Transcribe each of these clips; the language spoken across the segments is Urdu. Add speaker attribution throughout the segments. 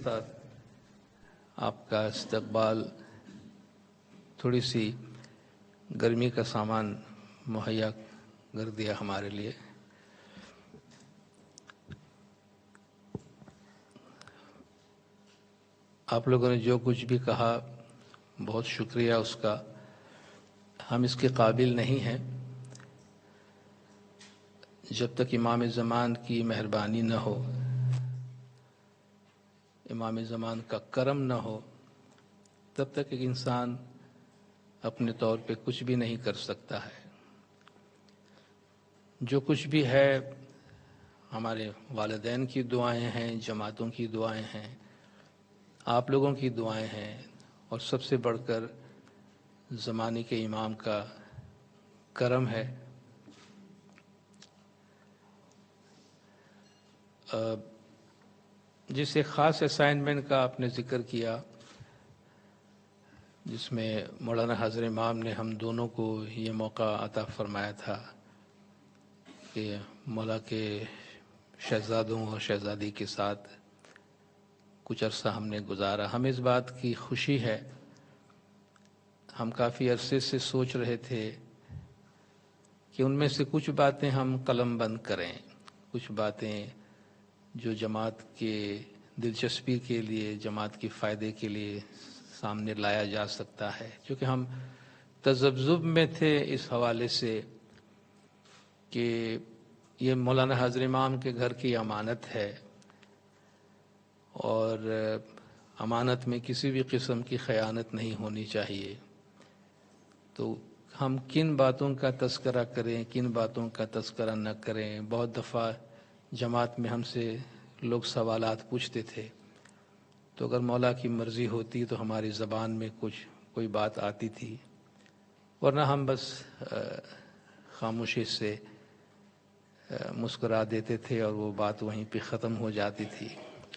Speaker 1: استاد آپ کا استقبال تھوڑی سی گرمی کا سامان مہیا کر دیا ہمارے لیے. آپ لوگوں نے جو کچھ بھی کہا بہت شکریہ اس کا. ہم اس کے قابل نہیں ہیں. جب تک امام زمان کی مہربانی نہ ہو، امام زمان کا کرم نہ ہو، تب تک ایک انسان اپنے طور پہ کچھ بھی نہیں کر سکتا ہے. جو کچھ بھی ہے ہمارے والدین کی دعائیں ہیں، جماعتوں کی دعائیں ہیں، آپ لوگوں کی دعائیں ہیں، اور سب سے بڑھ کر زمانے کے امام کا کرم ہے. جس ایک خاص اسائنمنٹ کا آپ نے ذکر کیا، جس میں مولانا حضرت امام نے ہم دونوں کو یہ موقع عطا فرمایا تھا کہ مولا کے شہزادوں اور شہزادی کے ساتھ کچھ عرصہ ہم نے گزارا. ہمیں اس بات کی خوشی ہے. ہم کافی عرصے سے سوچ رہے تھے کہ ان میں سے کچھ باتیں ہم قلم بند کریں، کچھ باتیں جو جماعت کے دلچسپی کے لیے، جماعت کے فائدے کے لیے سامنے لایا جا سکتا ہے. کیونکہ ہم تذبذب میں تھے اس حوالے سے کہ یہ مولانا حضرت امام کے گھر کی امانت ہے، اور امانت میں کسی بھی قسم کی خیانت نہیں ہونی چاہیے. تو ہم کن باتوں کا تذکرہ کریں، کن باتوں کا تذکرہ نہ کریں. بہت دفعہ جماعت میں ہم سے لوگ سوالات پوچھتے تھے، تو اگر مولا کی مرضی ہوتی تو ہماری زبان میں کوئی بات آتی تھی، ورنہ ہم بس خاموشی سے مسکرا دیتے تھے اور وہ بات وہیں پہ ختم ہو جاتی تھی.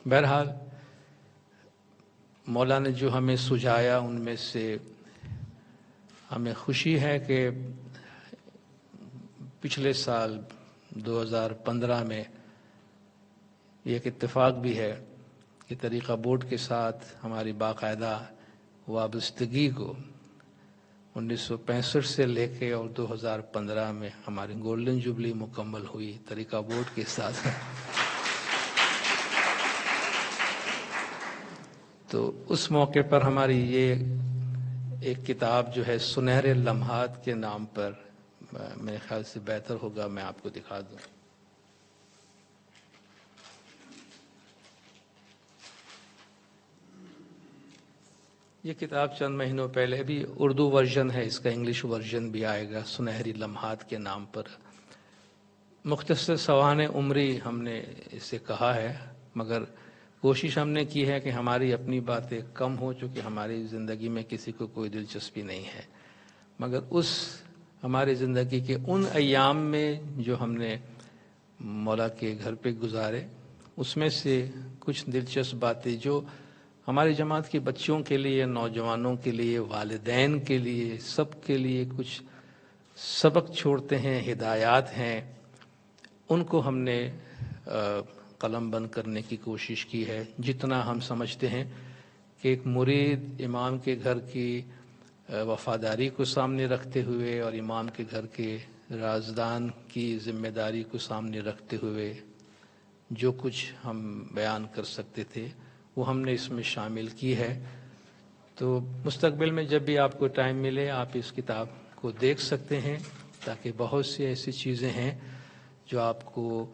Speaker 1: بہرحال مولا نے جو ہمیں سجھایا ان میں سے ہمیں خوشی ہے کہ پچھلے سال 2015 میں ایک اتفاق بھی ہے کہ طریقہ بورڈ کے ساتھ ہماری باقاعدہ وابستگی کو 1965 سے لے کے اور 2015 میں ہماری گولڈن جوبلی مکمل ہوئی طریقہ بورڈ کے ساتھ. تو اس موقع پر ہماری یہ ایک کتاب جو ہے سنہرے لمحات کے نام پر، میرے خیال سے بہتر ہوگا میں آپ کو دکھا دوں. یہ کتاب چند مہینوں پہلے بھی اردو ورژن ہے، اس کا انگلش ورژن بھی آئے گا سنہری لمحات کے نام پر. مختصر سوانح عمری ہم نے اسے کہا ہے، مگر کوشش ہم نے کی ہے کہ ہماری اپنی باتیں کم ہوں، چونکہ ہماری زندگی میں کسی کو کوئی دلچسپی نہیں ہے. مگر اس ہماری زندگی کے ان ایام میں جو ہم نے مولا کے گھر پہ گزارے، اس میں سے کچھ دلچسپ باتیں جو ہماری جماعت کے بچوں کے لیے، نوجوانوں کے لیے، والدین کے لیے، سب کے لیے کچھ سبق چھوڑتے ہیں، ہدایات ہیں، ان کو ہم نے قلم بند کرنے کی کوشش کی ہے. جتنا ہم سمجھتے ہیں کہ ایک مرید امام کے گھر کی وفاداری کو سامنے رکھتے ہوئے اور امام کے گھر کے رازدان کی ذمہ داری کو سامنے رکھتے ہوئے جو کچھ ہم بیان کر سکتے تھے وہ ہم نے اس میں شامل کی ہے. تو مستقبل میں جب بھی آپ کو ٹائم ملے آپ اس کتاب کو دیکھ سکتے ہیں، تاکہ بہت سی ایسی چیزیں ہیں جو آپ کو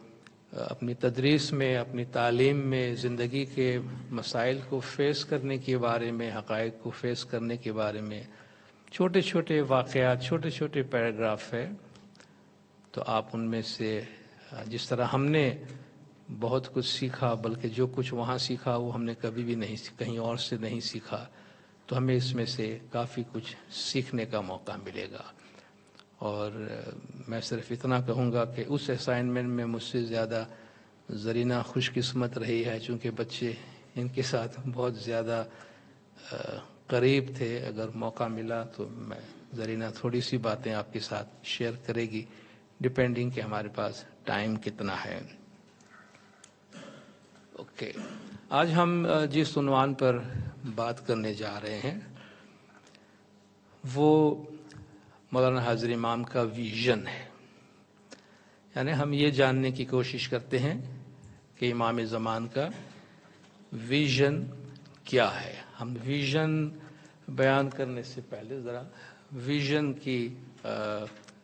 Speaker 1: اپنی تدریس میں، اپنی تعلیم میں، زندگی کے مسائل کو فیس کرنے کے بارے میں، حقائق کو فیس کرنے کے بارے میں چھوٹے چھوٹے واقعات، چھوٹے چھوٹے پیراگراف ہے. تو آپ ان میں سے جس طرح ہم نے بہت کچھ سیکھا، بلکہ جو کچھ وہاں سیکھا وہ ہم نے کبھی بھی نہیں کہیں اور سے نہیں سیکھا، تو ہمیں اس میں سے کافی کچھ سیکھنے کا موقع ملے گا. اور میں صرف اتنا کہوں گا کہ اس اسائنمنٹ میں مجھ سے زیادہ زرینہ خوش قسمت رہی ہے، چونکہ بچے ان کے ساتھ بہت زیادہ قریب تھے. اگر موقع ملا تو میں زرینہ تھوڑی سی باتیں آپ کے ساتھ شیئر کرے گی، ڈیپینڈنگ کہ ہمارے پاس ٹائم کتنا ہے. اوکے، آج ہم جس عنوان پر بات کرنے جا رہے ہیں وہ مولانا حاضر امام کا ویژن ہے. یعنی ہم یہ جاننے کی کوشش کرتے ہیں کہ امام زمان کا ویژن کیا ہے. ہم ویژن بیان کرنے سے پہلے ذرا ویژن کی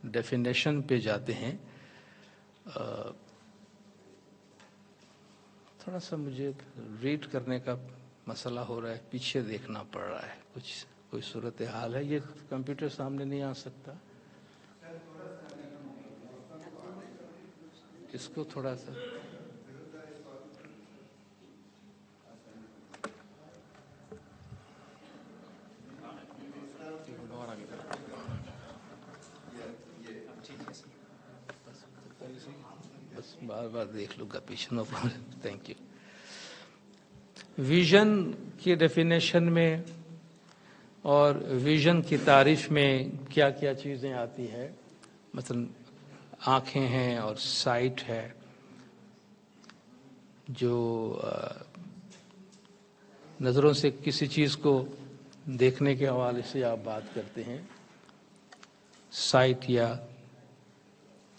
Speaker 1: ڈیفینیشن پہ جاتے ہیں. تھوڑا سا مجھے ریڈ کرنے کا مسئلہ ہو رہا ہے, پیچھے دیکھنا پڑ رہا ہے, کوئی صورت حال ہے. یہ کمپیوٹر سامنے نہیں آ سکتا, اس کو تھوڑا سا بس بار بار دیکھ لوں گا پیچھے. No problem, thank you. Vision کی ڈیفینیشن میں اور ویژن کی تعریف میں کیا کیا چیزیں آتی ہے, مثلا آنکھیں ہیں اور سائٹ ہے, جو نظروں سے کسی چیز کو دیکھنے کے حوالے سے آپ بات کرتے ہیں. سائٹ یا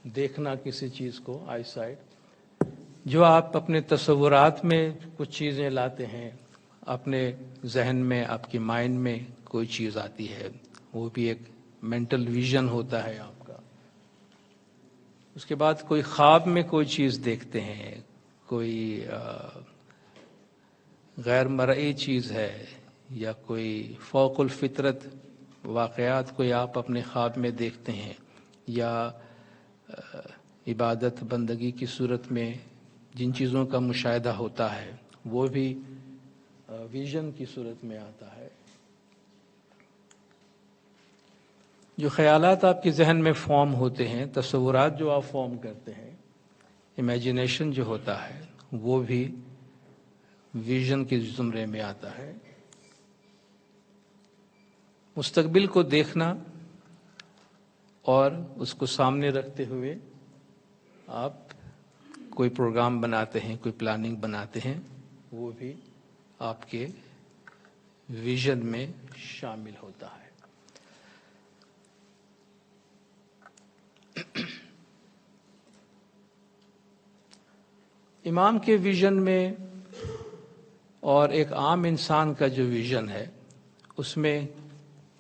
Speaker 1: دیکھنا کسی چیز کو, آئی سائٹ. جو آپ اپنے تصورات میں کچھ چیزیں لاتے ہیں, اپنے ذہن میں, آپ کی مائنڈ میں کوئی چیز آتی ہے, وہ بھی ایک مینٹل ویژن ہوتا ہے آپ کا. اس کے بعد کوئی خواب میں کوئی چیز دیکھتے ہیں, کوئی غیر مرئی چیز ہے یا کوئی فوق الفطرت واقعات کوئی آپ اپنے خواب میں دیکھتے ہیں, یا عبادت بندگی کی صورت میں جن چیزوں کا مشاہدہ ہوتا ہے وہ بھی ویژن کی صورت میں آتا ہے. جو خیالات آپ کے ذہن میں فارم ہوتے ہیں, تصورات جو آپ فارم کرتے ہیں, امیجنیشن جو ہوتا ہے, وہ بھی ویژن کے زمرے میں آتا ہے. مستقبل کو دیکھنا اور اس کو سامنے رکھتے ہوئے آپ کوئی پروگرام بناتے ہیں, کوئی پلاننگ بناتے ہیں, وہ بھی آپ کے ویژن میں شامل ہوتا ہے. امام کے ویژن میں اور ایک عام انسان کا جو ویژن ہے اس میں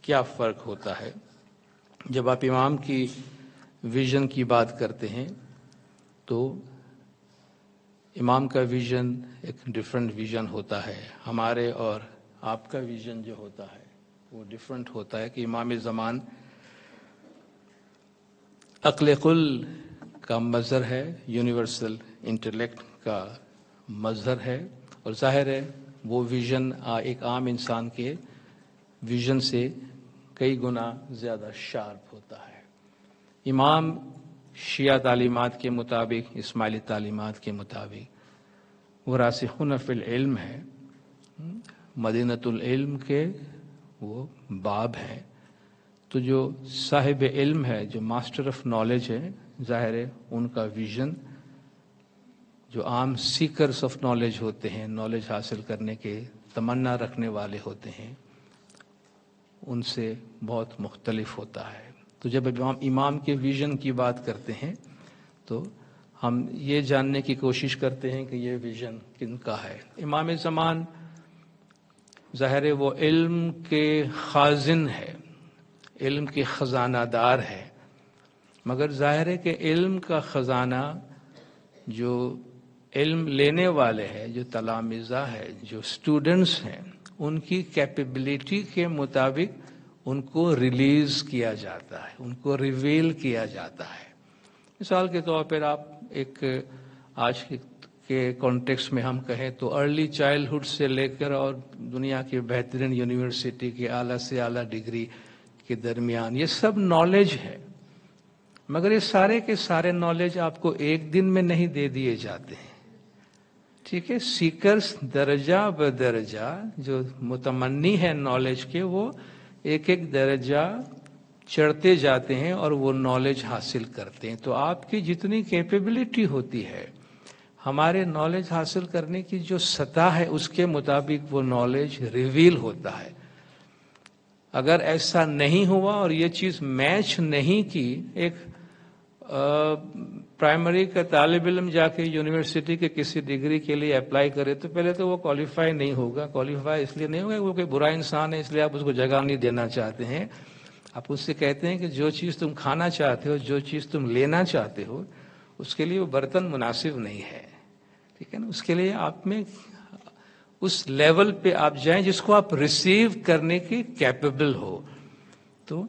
Speaker 1: کیا فرق ہوتا ہے؟ جب آپ امام کی ویژن کی بات کرتے ہیں تو امام کا ویژن ایک ڈیفرنٹ ویژن ہوتا ہے. ہمارے اور آپ کا ویژن جو ہوتا ہے وہ ڈیفرنٹ ہوتا ہے کہ امام زمان عقل کل کا مظہر ہے, یونیورسل انٹلیکٹ کا مظہر ہے, اور ظاہر ہے وہ ویژن ایک عام انسان کے ویژن سے کئی گنا زیادہ شارپ ہوتا ہے. امام شیعہ تعلیمات کے مطابق, اسماعیلی تعلیمات کے مطابق وہ راسخون فی العلم ہے, مدینۃ العلم کے وہ باب ہیں. تو جو صاحب علم ہے, جو ماسٹر آف نالج ہے, ظاہر ہے ان کا ویژن جو عام سیکرز آف نالج ہوتے ہیں, نالج حاصل کرنے کے تمنا رکھنے والے ہوتے ہیں, ان سے بہت مختلف ہوتا ہے. تو جب امام کے ویژن کی بات کرتے ہیں تو ہم یہ جاننے کی کوشش کرتے ہیں کہ یہ ویژن کن کا ہے. امام زمان ظاہر ہے وہ علم کے خازن ہے, علم کے خزانہ دار ہے, مگر ظاہر ہے کہ علم کا خزانہ جو علم لینے والے ہیں, جو تلامذہ ہے, جو اسٹوڈنٹس ہیں, ان کی کیپیبلٹی کے مطابق ان کو ریلیز کیا جاتا ہے, ان کو ریویل کیا جاتا ہے. مثال کے طور پر آپ ایک آج کے کانٹیکس میں ہم کہیں تو ارلی چائلڈہڈ سے لے کر اور دنیا کی بہترین یونیورسٹی کی اعلیٰ سے اعلیٰ ڈگری کے درمیان یہ سب نالج ہے, مگر یہ سارے کے سارے نالج آپ کو ایک دن میں نہیں دے دیے جاتے ہیں. ٹھیک ہے, سیکرز درجہ بدرجہ جو متمنی ہے نالج کے, وہ ایک ایک درجہ چڑھتے جاتے ہیں اور وہ نالج حاصل کرتے ہیں. تو آپ کی جتنی کیپیبلٹی ہوتی ہے, ہمارے نالج حاصل کرنے کی جو سطح ہے اس کے مطابق وہ نالج ریویل ہوتا ہے. اگر ایسا نہیں ہوا اور یہ چیز میچ نہیں کی، ایک پرائمری کا طالب علم جا کے یونیورسٹی کے کسی ڈگری کے لیے اپلائی کرے تو پہلے تو وہ کوالیفائی نہیں ہوگا. کوالیفائی اس لیے نہیں ہوگا وہ کوئی برا انسان ہے اس لیے آپ اس کو جگہ نہیں دینا چاہتے ہیں. آپ اس سے کہتے ہیں کہ جو چیز تم کھانا چاہتے ہو، جو چیز تم لینا چاہتے ہو، اس کے لیے وہ برتن مناسب نہیں ہے. ٹھیک ہے نا؟ اس کے لیے آپ میں اس لیول پہ آپ جائیں جس کو آپ ریسیو کرنے کی کیپیبل ہو. تو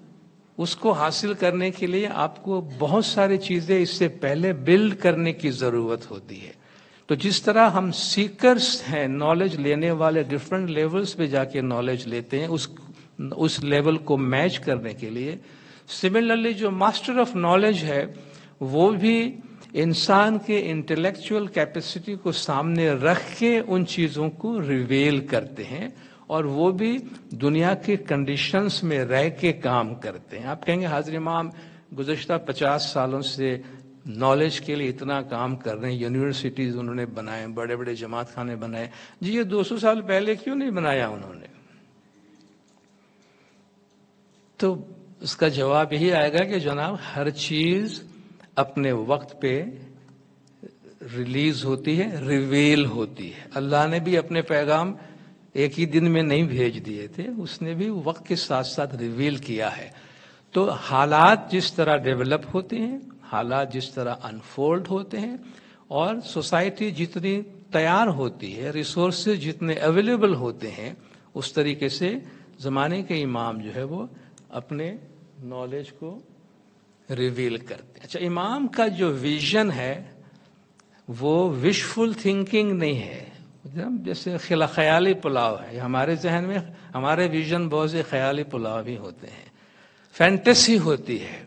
Speaker 1: اس کو حاصل کرنے کے لیے آپ کو بہت ساری چیزیں اس سے پہلے بلڈ کرنے کی ضرورت ہوتی ہے. تو جس طرح ہم سیکرز ہیں، نالج لینے والے ڈفرینٹ لیولز پہ جا کے نالج لیتے ہیں اس لیول کو میچ کرنے کے لیے، سملرلی جو ماسٹر آف نالج ہے وہ بھی انسان کے انٹلیکچوئل کیپیسٹی کو سامنے رکھ کے ان چیزوں کو ریویل کرتے ہیں، اور وہ بھی دنیا کے کنڈیشنز میں رہ کے کام کرتے ہیں. آپ کہیں گے حاضر امام گزشتہ 50 سالوں سے نالج کے لیے اتنا کام کر رہے ہیں، یونیورسٹیز انہوں نے بنائے، بڑے بڑے جماعت خانے بنائے، جی یہ 200 سال پہلے کیوں نہیں بنایا انہوں نے؟ تو اس کا جواب یہی آئے گا کہ جناب ہر چیز اپنے وقت پہ ریلیز ہوتی ہے، ریویل ہوتی ہے. اللہ نے بھی اپنے پیغام ایک ہی دن میں نہیں بھیج دیے تھے، اس نے بھی وقت کے ساتھ ساتھ ریویل کیا ہے. تو حالات جس طرح ڈیولپ ہوتے ہیں، حالات جس طرح انفولڈ ہوتے ہیں، اور سوسائٹی جتنی تیار ہوتی ہے، ریسورسز جتنے اویلیبل ہوتے ہیں، اس طریقے سے زمانے کے امام جو ہے وہ اپنے نالج کو ریویل کرتے ہیں. اچھا، امام کا جو ویژن ہے وہ وشفل تھنکنگ نہیں ہے، جیسے خیالی پلاؤ ہے. ہمارے ذہن میں ہمارے ویژن بہت سے خیالی پلاؤ بھی ہوتے ہیں، فینٹیسی ہوتی ہے.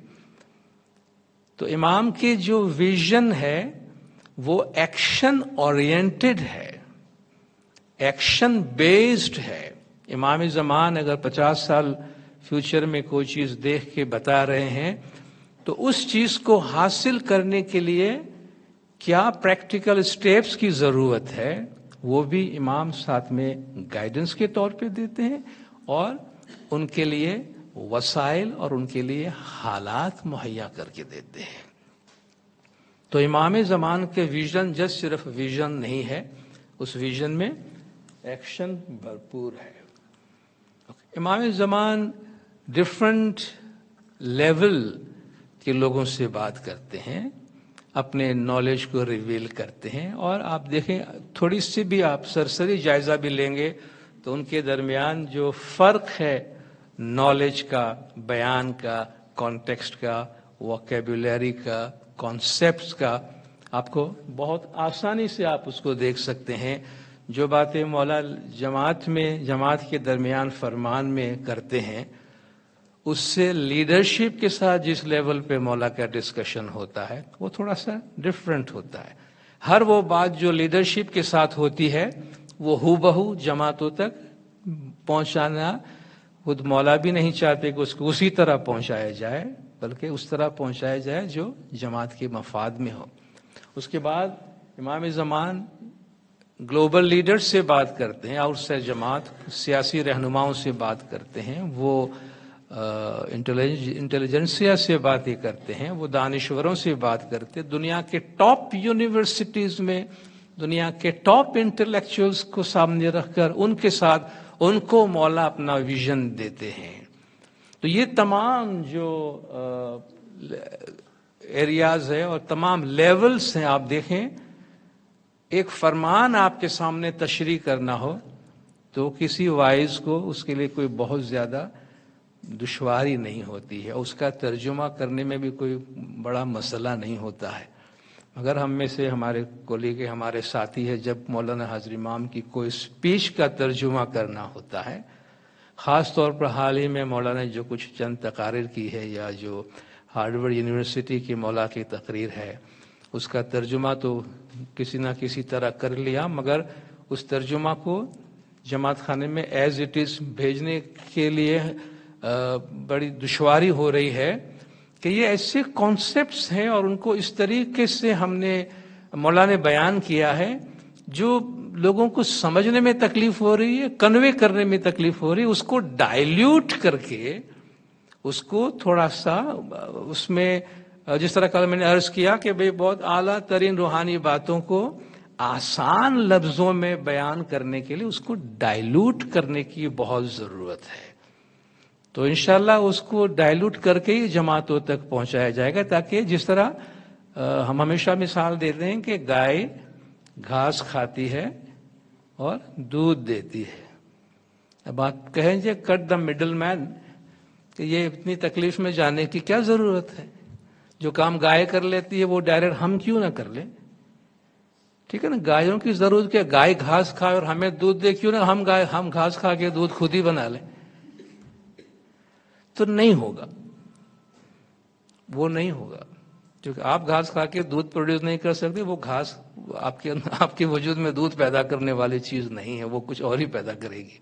Speaker 1: تو امام کی جو ویژن ہے وہ ایکشن اورینٹڈ ہے، ایکشن بیسڈ ہے. امام زمان اگر 50 سال فیوچر میں کوئی چیز دیکھ کے بتا رہے ہیں تو اس چیز کو حاصل کرنے کے لیے کیا پریکٹیکل سٹیپس کی ضرورت ہے وہ بھی امام ساتھ میں گائیڈنس کے طور پہ دیتے ہیں، اور ان کے لیے وسائل اور ان کے لیے حالات مہیا کر کے دیتے ہیں. تو امام زمان کے ویژن جسٹ صرف ویژن نہیں ہے، اس ویژن میں ایکشن بھرپور ہے. امام زمان ڈفرنٹ لیول کے لوگوں سے بات کرتے ہیں، اپنے نالج کو ریویل کرتے ہیں. اور آپ دیکھیں تھوڑی سی بھی آپ سرسری جائزہ بھی لیں گے تو ان کے درمیان جو فرق ہے نالج کا، بیان کا، کانٹیکسٹ کا، ووکیبولیری کا، کانسیپٹس کا، آپ کو بہت آسانی سے آپ اس کو دیکھ سکتے ہیں. جو باتیں مولا جماعت کے درمیان فرمان میں کرتے ہیں، اس سے لیڈرشپ کے ساتھ جس لیول پہ مولا کا ڈسکشن ہوتا ہے وہ تھوڑا سا ڈفرینٹ ہوتا ہے. ہر وہ بات جو لیڈرشپ کے ساتھ ہوتی ہے وہ ہو بہو جماعتوں تک پہنچانا خود مولا بھی نہیں چاہتے کہ اس کو اسی طرح پہنچایا جائے، بلکہ اس طرح پہنچایا جائے جو جماعت کے مفاد میں ہو. اس کے بعد امام زمان گلوبل لیڈر سے بات کرتے ہیں، اور سے جماعت سیاسی رہنماؤں سے بات کرتے ہیں، وہ انٹیلیجنسیا سے باتیں کرتے ہیں، وہ دانشوروں سے بات کرتے ہیں. دنیا کے ٹاپ یونیورسٹیز میں دنیا کے ٹاپ انٹلیکچوئلز کو سامنے رکھ کر ان کے ساتھ ان کو مولا اپنا ویژن دیتے ہیں. تو یہ تمام جو ایریاز ہے اور تمام لیولز ہیں، آپ دیکھیں ایک فرمان آپ کے سامنے تشریح کرنا ہو تو کسی وائز کو اس کے لیے کوئی بہت زیادہ دشواری نہیں ہوتی ہے، اس کا ترجمہ کرنے میں بھی کوئی بڑا مسئلہ نہیں ہوتا ہے. مگر ہم میں سے ہمارے کولیگ ہمارے ساتھی ہے، جب مولانا حاضر امام کی کوئی اسپیچ کا ترجمہ کرنا ہوتا ہے، خاص طور پر حال ہی میں مولانا نے جو کچھ چند تقاریر کی ہے یا جو ہارورڈ یونیورسٹی کی مولا کی تقریر ہے، اس کا ترجمہ تو کسی نہ کسی طرح کر لیا، مگر اس ترجمہ کو جماعت خانے میں ایز اٹ از بھیجنے کے لیے بڑی دشواری ہو رہی ہے کہ یہ ایسے کانسیپٹس ہیں اور ان کو اس طریقے سے ہم نے مولا نے بیان کیا ہے، جو لوگوں کو سمجھنے میں تکلیف ہو رہی ہے، کنوے کرنے میں تکلیف ہو رہی ہے، اس کو ڈائلیوٹ کر کے اس کو تھوڑا سا اس میں، جس طرح کل میں نے عرض کیا کہ بھئی بہت اعلیٰ ترین روحانی باتوں کو آسان لفظوں میں بیان کرنے کے لیے اس کو ڈائلیوٹ کرنے کی بہت ضرورت ہے. تو انشاءاللہ اس کو ڈائلیوٹ کر کے ہی جماعتوں تک پہنچایا جائے گا، تاکہ جس طرح ہم ہمیشہ مثال دیتے ہیں کہ گائے گھاس کھاتی ہے اور دودھ دیتی ہے. اب آپ کہیں گے کٹ دا مڈل مین، کہ یہ اتنی تکلیف میں جانے کی کیا ضرورت ہے؟ جو کام گائے کر لیتی ہے وہ ڈائریکٹ ہم کیوں نہ کر لیں؟ ٹھیک ہے نا، گایوں کی ضرورت کیا؟ گائے گھاس کھائے اور ہمیں دودھ دے، کیوں نہ ہم گھاس کھا کے دودھ خود ہی بنا لیں؟ تو نہیں ہوگا، وہ نہیں ہوگا، کیونکہ آپ گھاس کھا کے دودھ پروڈیوس نہیں کر سکتے. وہ گھاس آپ کے وجود میں دودھ پیدا کرنے والی چیز نہیں ہے، وہ کچھ اور ہی پیدا کرے گی.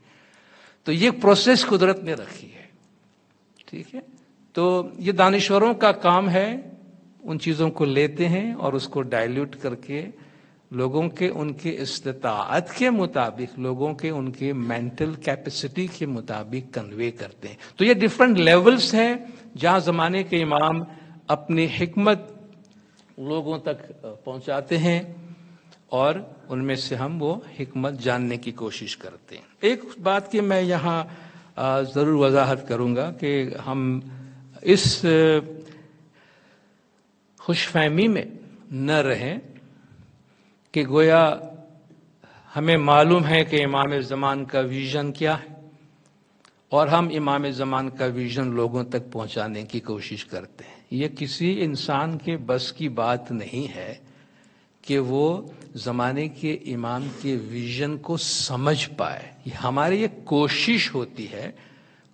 Speaker 1: تو یہ پروسیس قدرت نے رکھی ہے. ٹھیک ہے، تو یہ دانشوروں کا کام ہے، ان چیزوں کو لیتے ہیں اور اس کو ڈائلیوٹ کر کے لوگوں کے ان کے استطاعت کے مطابق، لوگوں کے ان کے مینٹل کیپیسٹی کے مطابق کنوے کرتے ہیں. تو یہ ڈیفرنٹ لیولز ہیں جہاں زمانے کے امام اپنی حکمت لوگوں تک پہنچاتے ہیں اور ان میں سے ہم وہ حکمت جاننے کی کوشش کرتے ہیں. ایک بات کی میں یہاں ضرور وضاحت کروں گا کہ ہم اس خوش فہمی میں نہ رہیں کہ گویا ہمیں معلوم ہے کہ امام زمان کا ویژن کیا ہے اور ہم امام زمان کا ویژن لوگوں تک پہنچانے کی کوشش کرتے ہیں. یہ کسی انسان کے بس کی بات نہیں ہے کہ وہ زمانے کے امام کے ویژن کو سمجھ پائے. یہ ہماری ایک کوشش ہوتی ہے،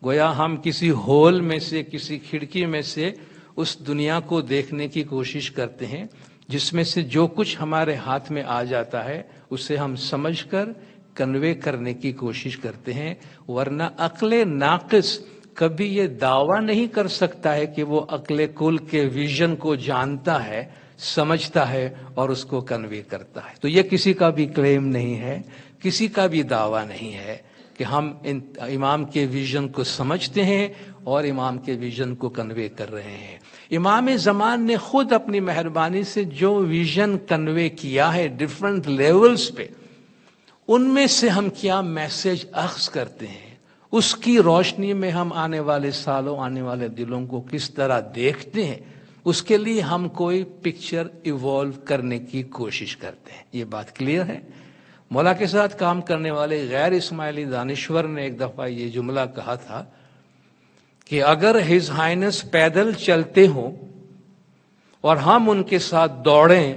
Speaker 1: گویا ہم کسی ہول میں سے، کسی کھڑکی میں سے اس دنیا کو دیکھنے کی کوشش کرتے ہیں، جس میں سے جو کچھ ہمارے ہاتھ میں آ جاتا ہے اسے ہم سمجھ کر کنوے کرنے کی کوشش کرتے ہیں. ورنہ عقل ناقص کبھی یہ دعویٰ نہیں کر سکتا ہے کہ وہ عقل کل کے ویژن کو جانتا ہے، سمجھتا ہے اور اس کو کنوے کرتا ہے. تو یہ کسی کا بھی کلیم نہیں ہے، کسی کا بھی دعویٰ نہیں ہے کہ ہم امام کے ویژن کو سمجھتے ہیں اور امام کے ویژن کو کنوے کر رہے ہیں. امام زمان نے خود اپنی مہربانی سے جو ویژن کنوے کیا ہے ڈیفرنٹ لیولز پہ، ان میں سے ہم کیا میسج اخذ کرتے ہیں، اس کی روشنی میں ہم آنے والے سالوں، آنے والے دلوں کو کس طرح دیکھتے ہیں، اس کے لیے ہم کوئی پکچر ایوالو کرنے کی کوشش کرتے ہیں. یہ بات کلیئر ہے؟ مولا کے ساتھ کام کرنے والے غیر اسماعیلی دانشور نے ایک دفعہ یہ جملہ کہا تھا کہ اگر ہز ہائنس پیدل چلتے ہوں اور ہم ان کے ساتھ دوڑیں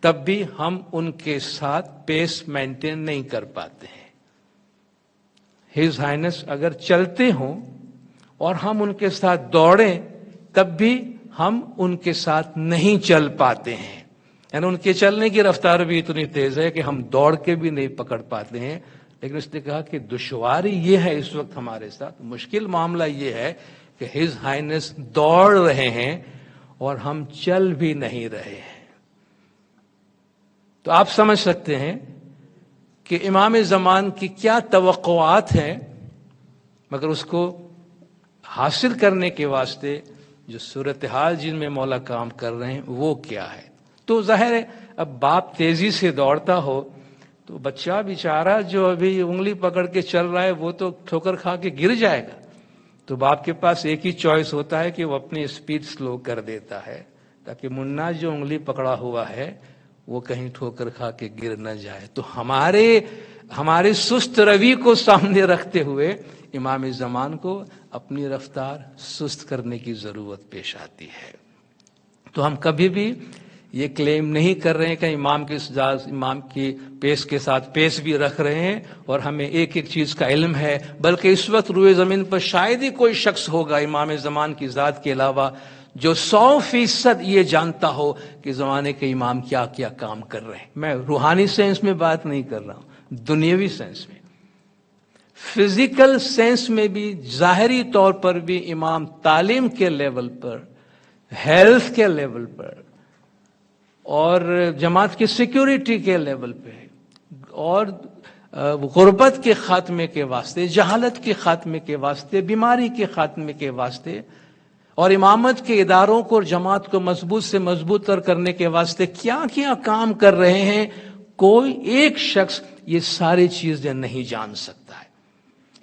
Speaker 1: تب بھی ہم ان کے ساتھ پیس مینٹین نہیں کر پاتے ہیں. ہز ہائنس اگر چلتے ہوں اور ہم ان کے ساتھ دوڑیں تب بھی ہم ان کے ساتھ نہیں چل پاتے ہیں. یعنی ان کے چلنے کی رفتار بھی اتنی تیز ہے کہ ہم دوڑ کے بھی نہیں پکڑ پاتے ہیں. لیکن اس نے کہا کہ دشواری یہ ہے اس وقت ہمارے ساتھ، مشکل معاملہ یہ ہے کہ ہز ہائنس دوڑ رہے ہیں اور ہم چل بھی نہیں رہے ہیں. تو آپ سمجھ سکتے ہیں کہ امام زمان کی کیا توقعات ہیں، مگر اس کو حاصل کرنے کے واسطے جو صورتحال جن میں مولا کام کر رہے ہیں وہ کیا ہے. تو ظاہر ہے اب باپ تیزی سے دوڑتا ہو تو بچہ بیچارہ جو ابھی انگلی پکڑ کے چل رہا ہے وہ تو ٹھوکر کھا کے گر جائے گا. تو باپ کے پاس ایک ہی چوائس ہوتا ہے کہ وہ اپنی اسپیڈ سلو کر دیتا ہے تاکہ منا جو انگلی پکڑا ہوا ہے وہ کہیں ٹھوکر کھا کے گر نہ جائے. تو ہمارے سست روی کو سامنے رکھتے ہوئے امام زمان کو اپنی رفتار سست کرنے کی ضرورت پیش آتی ہے. تو ہم کبھی بھی یہ کلیم نہیں کر رہے ہیں کہ امام کی پیس کے ساتھ پیس بھی رکھ رہے ہیں اور ہمیں ایک ایک چیز کا علم ہے، بلکہ اس وقت روئے زمین پر شاید ہی کوئی شخص ہوگا امام زمان کی ذات کے علاوہ جو 100% یہ جانتا ہو کہ زمانے کے امام کیا کیا کام کر رہے ہیں. میں روحانی سینس میں بات نہیں کر رہا ہوں، دنیاوی سینس میں، فزیکل سینس میں بھی، ظاہری طور پر بھی امام تعلیم کے لیول پر، ہیلتھ کے لیول پر، اور جماعت کی سیکیورٹی کے لیول پہ اور غربت کے خاتمے کے واسطے، جہالت کے خاتمے کے واسطے، بیماری کے خاتمے کے واسطے اور امامت کے اداروں کو اور جماعت کو مضبوط سے مضبوط تر کرنے کے واسطے کیا کیا کام کر رہے ہیں، کوئی ایک شخص یہ ساری چیزیں نہیں جان سکتا ہے۔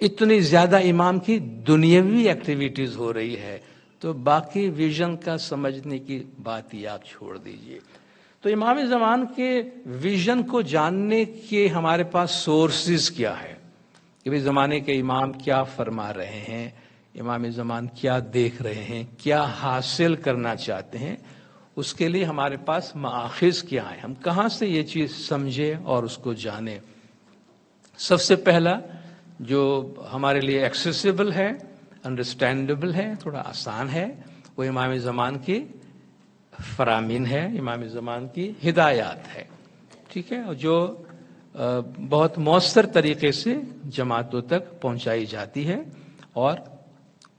Speaker 1: اتنی زیادہ امام کی دنیاوی ایکٹیویٹیز ہو رہی ہے، تو باقی ویژن کا سمجھنے کی بات ہی آپ چھوڑ دیجئے۔ تو امام زمان کے ویژن کو جاننے کے ہمارے پاس سورسز کیا ہے کہ بھئی زمانے کے امام کیا فرما رہے ہیں، امام زمان کیا دیکھ رہے ہیں، کیا حاصل کرنا چاہتے ہیں، اس کے لیے ہمارے پاس مآخذ کیا ہے، ہم کہاں سے یہ چیز سمجھیں اور اس کو جانیں۔ سب سے پہلا جو ہمارے لیے ایکسیسیبل ہے، انڈرسٹینڈیبل ہے، تھوڑا آسان ہے، وہ امام زمان کی فرامین ہے، امام زمان کی ہدایات ہے، ٹھیک ہے، جو بہت مؤثر طریقے سے جماعتوں تک پہنچائی جاتی ہے اور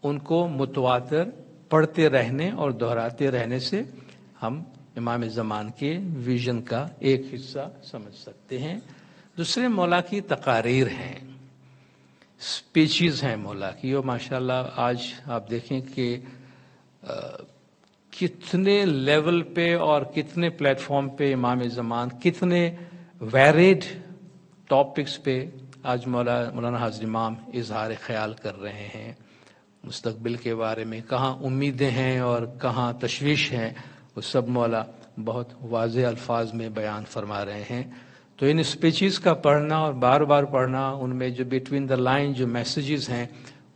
Speaker 1: ان کو متواتر پڑھتے رہنے اور دہراتے رہنے سے ہم امام زمان کے ویژن کا ایک حصہ سمجھ سکتے ہیں۔ دوسرے مولا کی تقاریر ہیں، سپیچز ہیں مولا کی، اور ماشاءاللہ آج آپ دیکھیں کہ کتنے لیول پہ اور کتنے پلیٹ فارم پہ امام زمان کتنے ویریڈ ٹاپکس پہ آج مولانا حاضر امام اظہار خیال کر رہے ہیں، مستقبل کے بارے میں کہاں امیدیں ہیں اور کہاں تشویش ہیں، وہ سب مولا بہت واضح الفاظ میں بیان فرما رہے ہیں۔ تو ان اسپیچز کا پڑھنا اور بار بار پڑھنا، ان میں جو بٹوین دا لائن جو میسیجز ہیں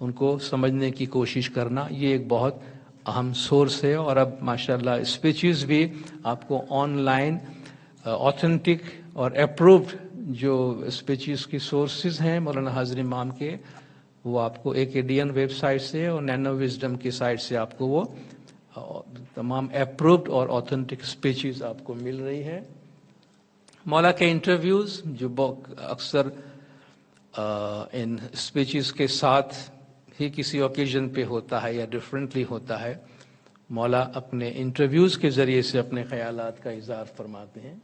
Speaker 1: ان کو سمجھنے کی کوشش کرنا، یہ ایک بہت اہم سورس ہے۔ اور اب ماشاءاللہ اسپیچز بھی آپ کو آن لائن اوتھینٹک اور اپرووڈ جو اسپیچز کی سورسز ہیں مولانا حاضر امام کے، وہ آپ کو AKDN ویب سائٹ سے اور نینو وزڈم کی سائٹ سے آپ کو وہ تمام اپرووڈ اور اوتھینٹک اسپیچز آپ کو مل رہی ہے۔ مولا کے انٹرویوز جو اکثر ان اسپیچز کے ساتھ ہی کسی اوکیزن پہ ہوتا ہے یا ڈفرینٹلی ہوتا ہے، مولا اپنے انٹرویوز کے ذریعے سے اپنے خیالات کا اظہار فرماتے ہیں۔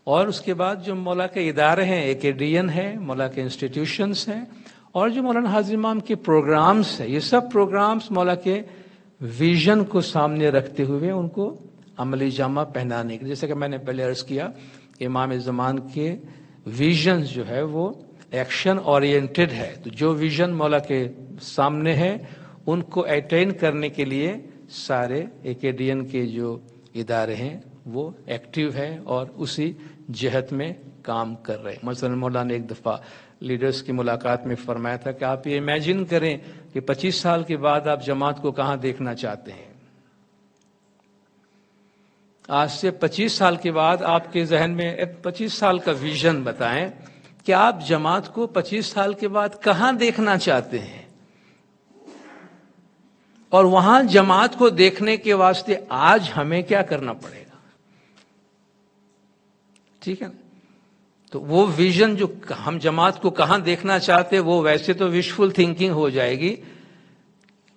Speaker 1: اور اس کے بعد جو مولا کے ادارے ہیں، AKDN ہے، مولا کے انسٹیٹیوشنز ہیں، اور جو مولانا حاضر امام کے پروگرامز ہیں، یہ سب پروگرامز مولا کے ویژن کو سامنے رکھتے ہوئے ان کو عملی جامہ پہنانے کے، جیسے کہ میں نے پہلے عرض کیا کہ امام زمان کے ویژن جو ہے وہ ایکشن اورینٹڈ ہے، تو جو ویژن مولا کے سامنے ہے ان کو اٹین کرنے کے لیے سارے AKDN کے جو ادارے ہیں وہ ایکٹیو ہیں اور اسی جہت میں کام کر رہے ہیں۔ مثلا مولا نے ایک دفعہ لیڈرز کی ملاقات میں فرمایا تھا کہ آپ یہ امیجن کریں کہ 25 سال کے بعد آپ جماعت کو کہاں دیکھنا چاہتے ہیں۔ آج سے 25 سال کے بعد آپ کے ذہن میں 25 سال کا ویژن بتائیں کہ آپ جماعت کو 25 سال کے بعد کہاں دیکھنا چاہتے ہیں، اور وہاں جماعت کو دیکھنے کے واسطے آج ہمیں کیا کرنا پڑے گا، ٹھیک ہے نا؟ تو وہ ویژن جو ہم جماعت کو کہاں دیکھنا چاہتے ہیں، وہ ویسے تو وشفل تھنکنگ ہو جائے گی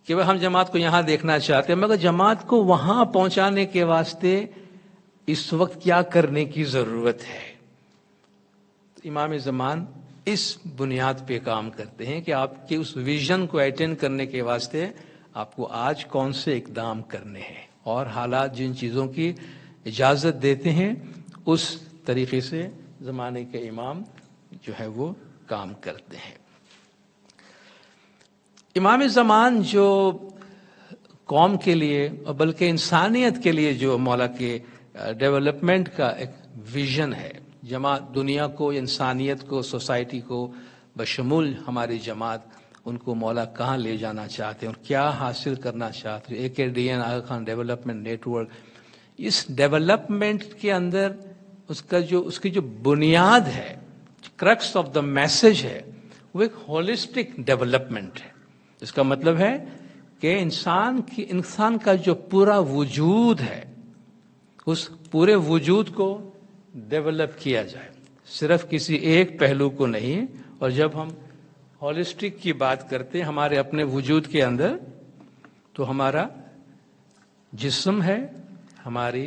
Speaker 1: کہ ہم جماعت کو یہاں دیکھنا چاہتے ہیں، مگر جماعت کو وہاں پہنچانے کے واسطے اس وقت کیا کرنے کی ضرورت ہے۔ امام زمان اس بنیاد پہ کام کرتے ہیں کہ آپ کے اس ویژن کو اٹین کرنے کے واسطے آپ کو آج کون سے اقدام کرنے ہیں، اور حالات جن چیزوں کی اجازت دیتے ہیں اس طریقے سے زمانے کے امام جو ہے وہ کام کرتے ہیں۔ امام زمان جو قوم کے لیے اور بلکہ انسانیت کے لیے جو مولا کے ڈیولپمنٹ کا ایک ویژن ہے، جماعت دنیا کو، انسانیت کو، سوسائٹی کو بشمول ہماری جماعت، ان کو مولا کہاں لے جانا چاہتے ہیں اور کیا حاصل کرنا چاہتے ہیں۔ AKDN آغا خان ڈیولپمنٹ نیٹ ورک، اس ڈیولپمنٹ کے اندر اس کی جو بنیاد ہے، کرکس آف دا میسج ہے، وہ ایک ہولسٹک ڈیولپمنٹ ہے۔ اس کا مطلب ہے کہ انسان کا جو پورا وجود ہے، اس پورے وجود کو ڈیولپ کیا جائے، صرف کسی ایک پہلو کو نہیں۔ اور جب ہم ہولسٹک کی بات کرتے ہیں ہمارے اپنے وجود کے اندر، تو ہمارا جسم ہے، ہماری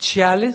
Speaker 1: 46